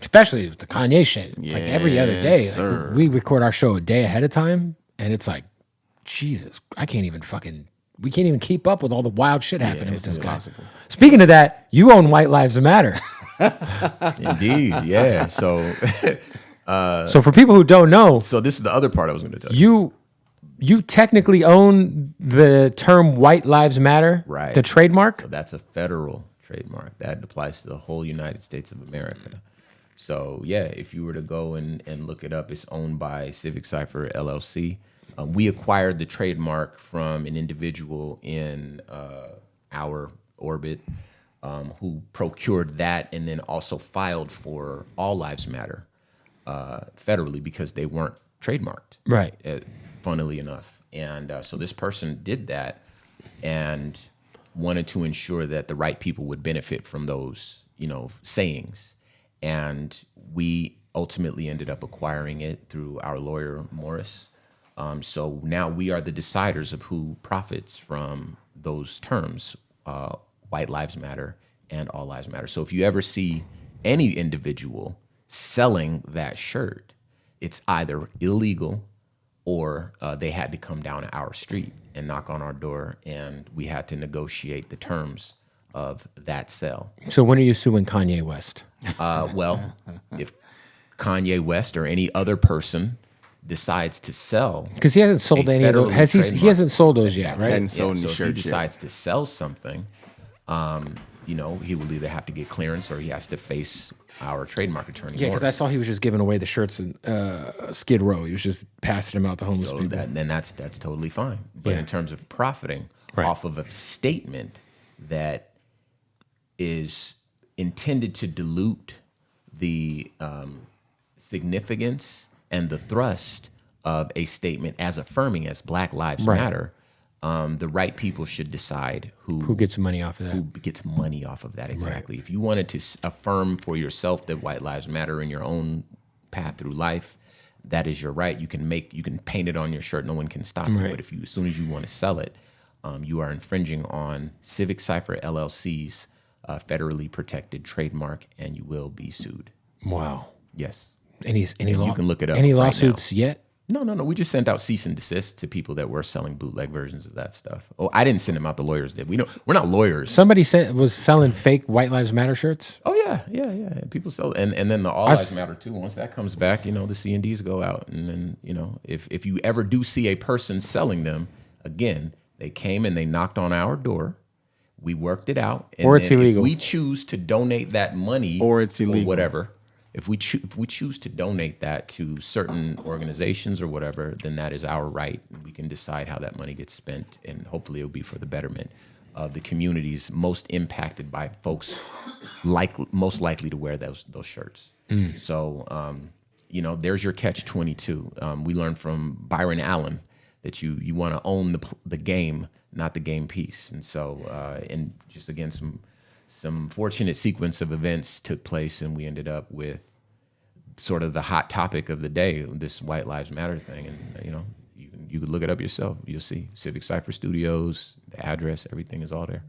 especially with the Kanye shit. It's like every other day. Sir. Like, we record our show a day ahead of time, and it's like, Jesus, we can't even keep up with all the wild shit happening with this guy. Speaking of that, you own White Lives Matter. Indeed, yeah. So, So for people who don't know, so this is the other part I was going to tell you. you technically own the term White Lives Matter, Right. the trademark. So that's a federal trademark that applies to the whole United States of America. So yeah, if you were to go and look it up, it's owned by Civic Cipher LLC. We acquired the trademark from an individual in our orbit who procured that and then also filed for All Lives Matter federally because they weren't trademarked. Right. Funnily enough. And so this person did that and wanted to ensure that the right people would benefit from those, sayings. And we ultimately ended up acquiring it through our lawyer, Morris. So now we are the deciders of who profits from those terms, White Lives Matter and All Lives Matter. So if you ever see any individual selling that shirt, it's either illegal or they had to come down our street and knock on our door, and we had to negotiate the terms of that sale. So when are you suing Kanye West? Well, if Kanye West or any other person decides to sell, Because he hasn't sold any of those. He hasn't sold those yet, right? Hadn't sold any so if he shirts yet. decides to sell something, he will either have to get clearance or he has to face our trademark attorney. Yeah, because I saw he was just giving away the shirts in Skid Row. He was just passing them out to homeless people. Then that's totally fine. But in terms of profiting off of a statement that is intended to dilute the significance and the thrust of a statement as affirming as Black Lives Matter, the right people should decide who gets money off of that. Who gets money off of that, exactly. Right. If you wanted to affirm for yourself that White Lives Matter in your own path through life, that is your right. You can paint it on your shirt. No one can stop you. But as soon as you want to sell it, you are infringing on Civic Cipher LLC's federally protected trademark, and you will be sued. Wow. Yes. You can look it up. Any right lawsuits now. yet? No. We just sent out cease and desist to people that were selling bootleg versions of that stuff. Oh, I didn't send them out. The lawyers did. We're not lawyers. Somebody was selling fake White Lives Matter shirts. Oh yeah. People sell, and then the All Lives Matter too. Once that comes back, the C&Ds go out, and then if you ever do see a person selling them, again, they came and they knocked on our door. We worked it out, and or it's illegal. If we choose to donate that money, or it's illegal, or whatever. If we choose to donate that to certain organizations or whatever, then that is our right, and we can decide how that money gets spent, and hopefully it'll be for the betterment of the communities most impacted by folks most likely to wear those shirts. So, there's your catch-22. We learned from Byron Allen that you want to own the game, not the game piece. And so, and just again, some fortunate sequence of events took place, and we ended up with sort of the hot topic of the day, this White Lives Matter thing. And, you can look it up yourself. You'll see Civic Cipher Studios, the address, everything is all there.